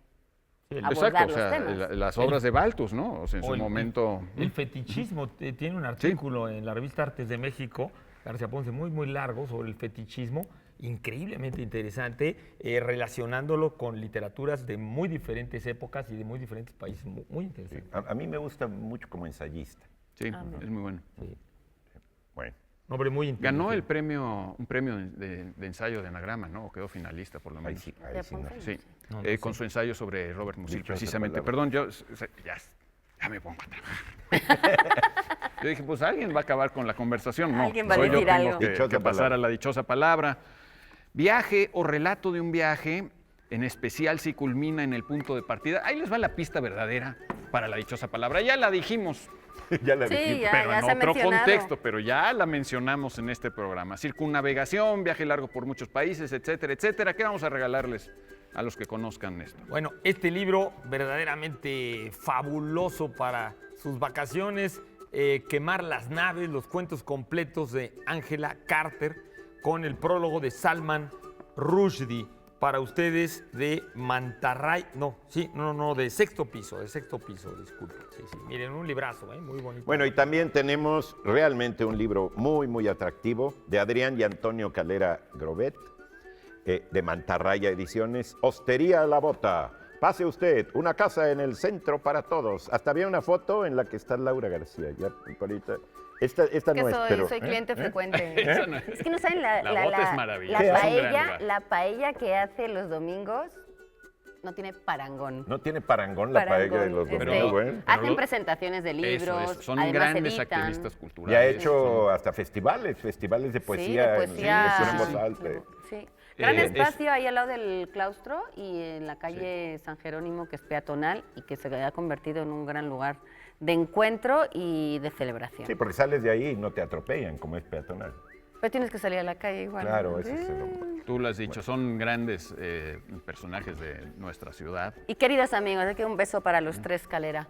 Exacto, abordar o los sea, temas. las obras de Balthus, ¿no? O sea, en O su el- momento... El fetichismo, tiene un artículo en la revista Artes de México, García Ponce, muy, muy largo sobre el fetichismo, increíblemente interesante, relacionándolo con literaturas de muy diferentes épocas y de muy diferentes países. Muy interesante. A mí me gusta mucho como ensayista. Sí, es muy bueno. Sí. Bueno, Un hombre muy inteligente. Ganó un premio de ensayo de anagrama, ¿no? O quedó finalista, por lo ahí menos. sí, ¿De ahí sí, no. Ponce? Sí, No, con su ensayo sobre Robert Musil, Dichosa precisamente. palabra. Perdón, ya me pongo a trabajar. Yo dije, pues alguien va a acabar con la conversación. No, Alguien va a soy yo, decir tengo algo. que Dichosa pasar palabra. a la dichosa palabra. Viaje o relato de un viaje, en especial si culmina en el punto de partida. Ahí les va la pista verdadera para la dichosa palabra. Ya la dijimos, Ya la Sí, dijimos. ya, pero en se ha otro mencionado. contexto, pero ya la mencionamos en este programa. Circunnavegación, viaje largo por muchos países, etcétera, etcétera. ¿Qué vamos a regalarles a los que conozcan esto? Bueno, este libro verdaderamente fabuloso para sus vacaciones, Quemar las naves, los cuentos completos de Angela Carter, con el prólogo de Salman Rushdie, para ustedes de Mantarray, de sexto piso, disculpen. Sí, miren, un librazo, muy bonito. Bueno, y también tenemos realmente un libro muy, muy atractivo de Adrián y Antonio Calera Grobet, de Mantarraya Ediciones, Hostería La Bota. Pase usted, una casa en el centro para todos. Hasta había una foto en la que está Laura García. Ya, por ahorita. Esta Que no es, pero... soy cliente frecuente. Esa no Es que no saben La Bota es maravillosa. La Es un gran paella, lugar. la paella que hace los domingos no tiene parangón. No tiene parangón la paella de los Parangón, domingos, bueno. hacen presentaciones de libros, Eso, son además grandes editan. activistas Y culturales. ha hecho hasta festivales de poesía, Sí, de poesía. lectura en voz alta. Sí. Gran es- espacio ahí al lado del claustro y en la calle San Jerónimo, que es peatonal y que se ha convertido en un gran lugar de encuentro y de celebración. Sí, porque sales de ahí y no te atropellan, como es peatonal. Pero tienes que salir a la calle igual. Claro, eso es lo... Tú lo has dicho, son grandes personajes de nuestra ciudad. Y queridos amigos, aquí un beso para los tres Calera.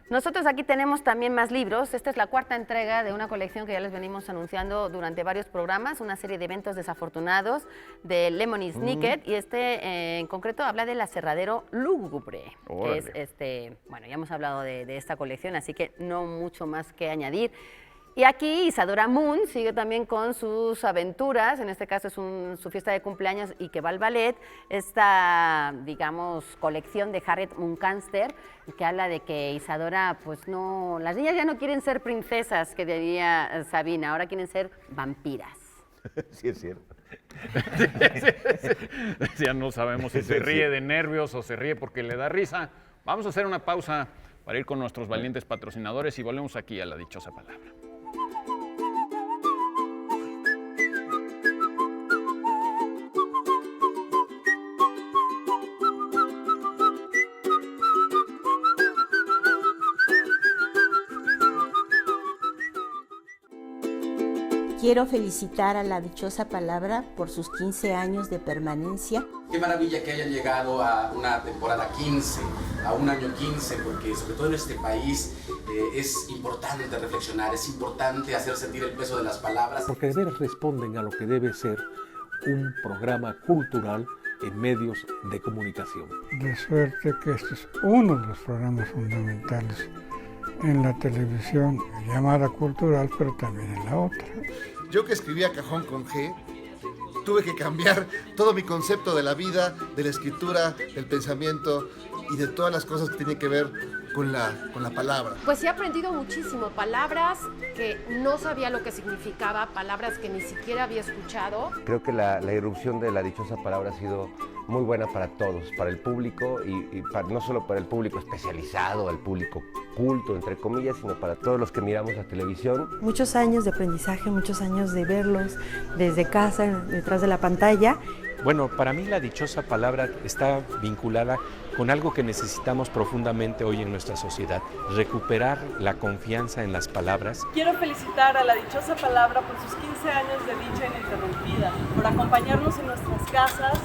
Nosotros aquí tenemos también más libros. Esta es la cuarta entrega de una colección que ya les venimos anunciando durante varios programas, una serie de eventos desafortunados de Lemony Snicket, y en concreto habla del aserradero lúgubre, que es Órale. bueno, ya hemos hablado de esta colección, así que no mucho más que añadir. Y aquí Isadora Moon sigue también con sus aventuras, en este caso es su fiesta de cumpleaños y que va al ballet, esta, digamos, colección de Harriet Muncanster, que habla de que Isadora, pues no, las niñas ya no quieren ser princesas, que diría Sabina, ahora quieren ser vampiras. Sí, es cierto. Ya no sabemos si se ríe de nervios o se ríe porque le da risa. Vamos a hacer una pausa para ir con nuestros valientes patrocinadores y volvemos aquí a la dichosa palabra. Quiero felicitar a La Dichosa Palabra por sus 15 años de permanencia. Qué maravilla que hayan llegado a una temporada 15, a un año 15, porque sobre todo en este país es importante reflexionar, es importante hacer sentir el peso de las palabras. Porque de veras responden a lo que debe ser un programa cultural en medios de comunicación. De suerte que este es uno de los programas fundamentales en la televisión, llamada cultural, pero también en la otra. Yo que escribía Cajón con G, tuve que cambiar todo mi concepto de la vida, de la escritura, del pensamiento y de todas las cosas que tienen que ver con la palabra. Pues sí he aprendido muchísimo, palabras que no sabía lo que significaba, palabras que ni siquiera había escuchado. Creo que la irrupción de La Dichosa Palabra ha sido muy buena para todos, para el público y no solo para el público especializado, el público culto, entre comillas, sino para todos los que miramos la televisión. Muchos años de aprendizaje, muchos años de verlos desde casa, detrás de la pantalla. Bueno, para mí La Dichosa Palabra está vinculada con algo que necesitamos profundamente hoy en nuestra sociedad, recuperar la confianza en las palabras. Quiero felicitar a La Dichosa Palabra por sus 15 años de dicha ininterrumpida, por acompañarnos en nuestras casas,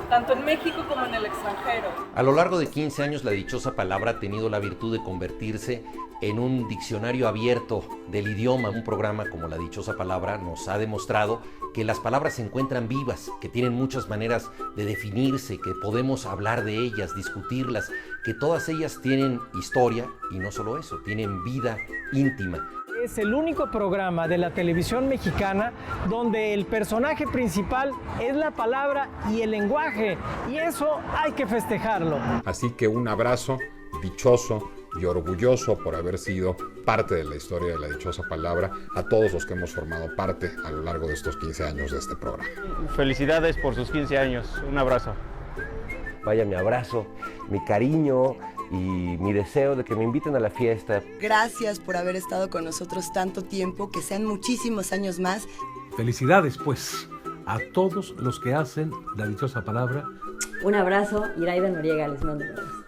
tanto en México como en el extranjero. A lo largo de 15 años, La Dichosa Palabra ha tenido la virtud de convertirse en un diccionario abierto del idioma. Un programa como La Dichosa Palabra nos ha demostrado que las palabras se encuentran vivas, que tienen muchas maneras de definirse, que podemos hablar de ellas, discutirlas, que todas ellas tienen historia y no solo eso, tienen vida íntima. Es el único programa de la televisión mexicana donde el personaje principal es la palabra y el lenguaje, y eso hay que festejarlo. Así que un abrazo dichoso y orgulloso por haber sido parte de la historia de La Dichosa Palabra a todos los que hemos formado parte a lo largo de estos 15 años de este programa. Felicidades por sus 15 años. Un abrazo. Vaya mi abrazo, mi cariño y mi deseo de que me inviten a la fiesta. Gracias por haber estado con nosotros tanto tiempo, que sean muchísimos años más. Felicidades, pues, a todos los que hacen La Dichosa Palabra. Un abrazo, Iraida Noriega, les mando un abrazo.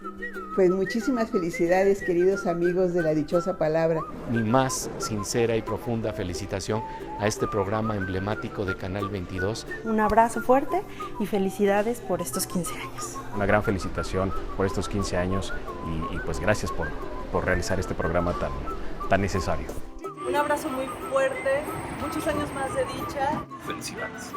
Pues muchísimas felicidades, queridos amigos de La Dichosa Palabra. Mi más sincera y profunda felicitación a este programa emblemático de Canal 22. Un abrazo fuerte y felicidades por estos 15 años. Una gran felicitación por estos 15 años y pues gracias por realizar este programa tan necesario. Un abrazo muy fuerte, muchos años más de dicha. Felicidades.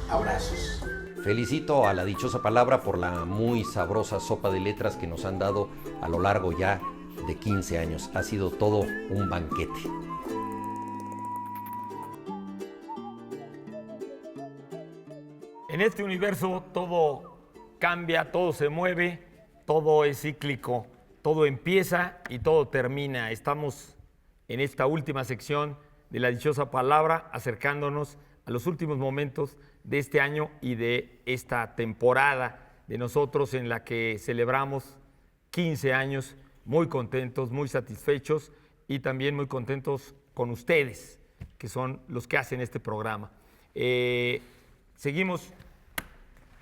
Abrazos. Felicito a La Dichosa Palabra por la muy sabrosa sopa de letras que nos han dado a lo largo ya de 15 años. Ha sido todo un banquete. En este universo todo cambia, todo se mueve, todo es cíclico, todo empieza y todo termina. Estamos en esta última sección de La Dichosa Palabra, acercándonos a los últimos momentos de este año y de esta temporada de nosotros en la que celebramos 15 años, muy contentos, muy satisfechos y también muy contentos con ustedes, que son los que hacen este programa. Seguimos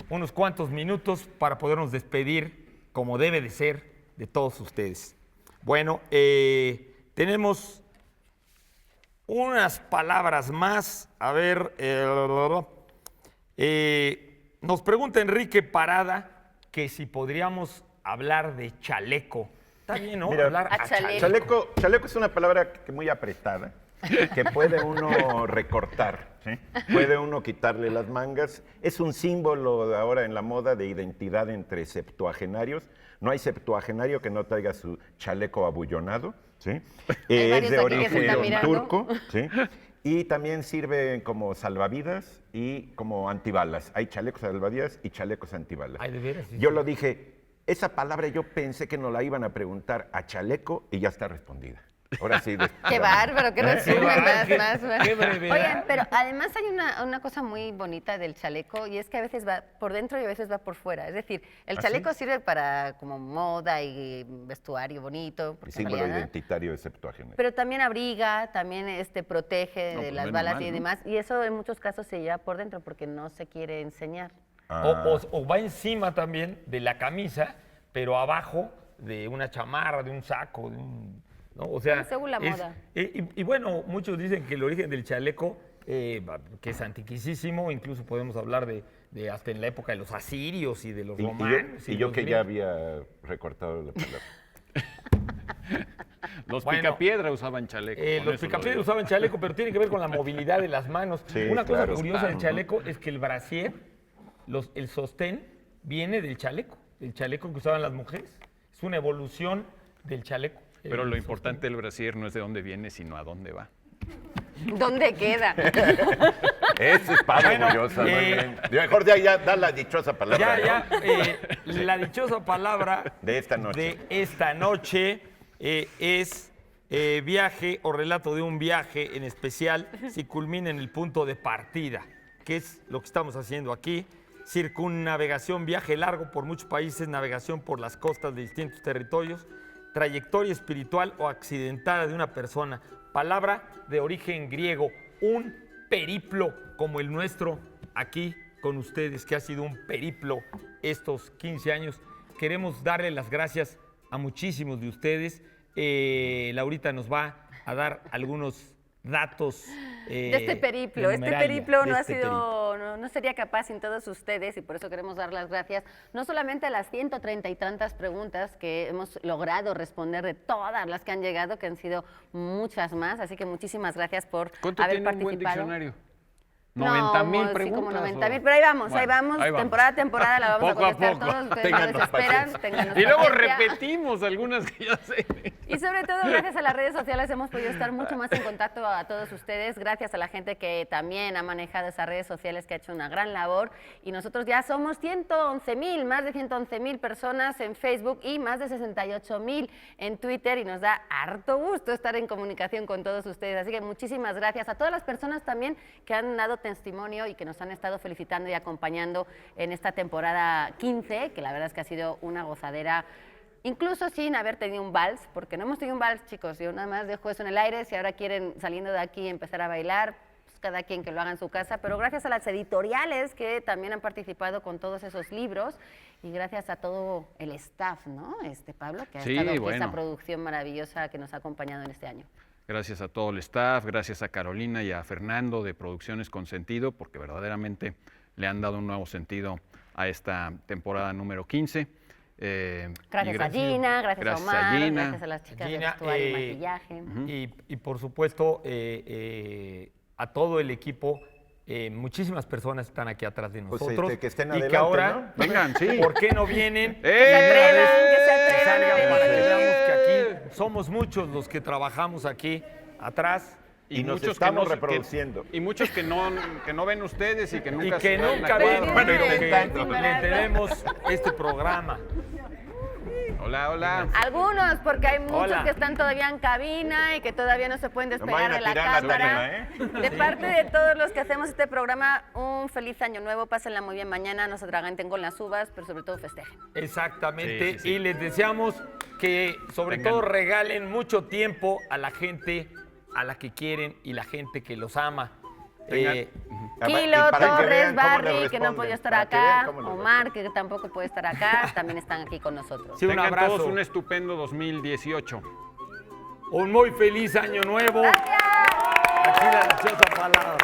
unos cuantos minutos para podernos despedir, como debe de ser, de todos ustedes. Bueno, tenemos unas palabras más. A ver, nos pregunta Enrique Parada que si podríamos hablar de chaleco. Está bien, ¿no? Mira, hablar a chaleco es una palabra muy apretada, que puede uno recortar, ¿sí? Puede uno quitarle las mangas. Es un símbolo de ahora en la moda de identidad entre septuagenarios. No hay septuagenario que no traiga su chaleco abullonado, ¿sí? Es de origen turco, ¿sí? Y también sirve como salvavidas y como antibalas. Hay chalecos salvavidas y chalecos antibalas. Ay, ¿de veras? Sí, yo lo dije, esa palabra yo pensé que nos la iban a preguntar a chaleco y ya está respondida. Ahora sí. Qué bárbaro, qué resumen, más. Qué brevedad. Oigan, pero además hay una cosa muy bonita del chaleco y es que a veces va por dentro y a veces va por fuera. Es decir, el chaleco sirve para como moda y vestuario bonito. Símbolo identitario de septuagenario. Pero también abriga, también protege de las balas y demás. Y eso en muchos casos se lleva por dentro porque no se quiere enseñar. O va encima también de la camisa, pero abajo de una chamarra, de un saco, ¿no? O sea, según la moda. Y bueno, muchos dicen que el origen del chaleco, que es antiquísimo, incluso podemos hablar de hasta en la época de los asirios y de los romanos. Y yo que ya había recortado la palabra. Los picapiedra usaban chaleco. Los picapiedra usaban chaleco, pero tiene que ver con la movilidad de las manos. Sí, Una cosa claro, curiosa del chaleco es que el brasier, el sostén, viene del chaleco que usaban las mujeres. Es una evolución del chaleco. Pero lo importante del brasier no es de dónde viene, sino a dónde va. ¿Dónde queda? Ese es Pablo Orgullosa, muy bien. Mejor ya da la dichosa palabra. La dichosa palabra de esta noche, es viaje o relato de un viaje en especial, si culmina en el punto de partida, que es lo que estamos haciendo aquí. Circunnavegación, viaje largo por muchos países, navegación por las costas de distintos territorios, trayectoria espiritual o accidentada de una persona. Palabra de origen griego, un periplo como el nuestro aquí con ustedes, que ha sido un periplo estos 15 años. Queremos darle las gracias a muchísimos de ustedes. Laurita nos va a dar algunos datos de este periplo. Este periplo no sería capaz sin todos ustedes y por eso queremos dar las gracias no solamente a las 130 y tantas preguntas que hemos logrado responder de todas las que han llegado, que han sido muchas más, así que muchísimas gracias por haber participado. Un buen diccionario? 90,000 preguntas. Sí, como 90,000, pero ahí vamos, temporada a temporada la vamos poco a contestar poco. todos, ustedes no desesperan, ténganos y luego paciencia. repetimos algunas que ya sé. Y sobre todo gracias a las redes sociales hemos podido estar mucho más en contacto a todos ustedes, gracias a la gente que también ha manejado esas redes sociales, que ha hecho una gran labor, y nosotros ya somos 111,000, más de 111,000 personas en Facebook y más de 68,000 en Twitter, y nos da harto gusto estar en comunicación con todos ustedes, así que muchísimas gracias a todas las personas también que han dado testimonio y que nos han estado felicitando y acompañando en esta temporada 15, que la verdad es que ha sido una gozadera, incluso sin haber tenido un vals, porque no hemos tenido un vals, chicos. Yo nada más dejo eso en el aire. Si ahora quieren, saliendo de aquí, empezar a bailar, pues cada quien que lo haga en su casa, pero gracias a las editoriales que también han participado con todos esos libros y gracias a todo el staff, ¿no? Pablo, que ha estado aquí, esta producción maravillosa que nos ha acompañado en este año. Gracias a todo el staff, gracias a Carolina y a Fernando de Producciones con Sentido, porque verdaderamente le han dado un nuevo sentido a esta temporada número 15. Gracias a Gina, gracias a Omar, gracias a las chicas de vestuario y maquillaje. Y por supuesto a todo el equipo. Muchísimas personas están aquí atrás de nosotros. Pues que estén adelante, y que ahora, ¿no? Vengan, sí. ¿Por qué no vienen? Que se atrevan, para que veamos que aquí somos muchos los que trabajamos aquí atrás. Y nos estamos reproduciendo. Y muchos que no ven ustedes y que nunca ven, pero que le tenemos este programa. Hola, hola. Algunos, porque hay muchos que están todavía en cabina y que todavía no se pueden despegar de la cámara. De parte de todos los que hacemos este programa, un feliz año nuevo, pásenla muy bien mañana, no se atraganten con las uvas, pero sobre todo festejen. Exactamente, y les deseamos que sobre todo regalen mucho tiempo a la gente a la que quieren y la gente que los ama. Kilo, Torres, Barry, que no podía estar acá, Omar, que tampoco puede estar acá, también están aquí con nosotros. Sí, un abrazo. Todos un estupendo 2018. Un muy feliz año nuevo. Gracias. Aquí la dichosa palabra.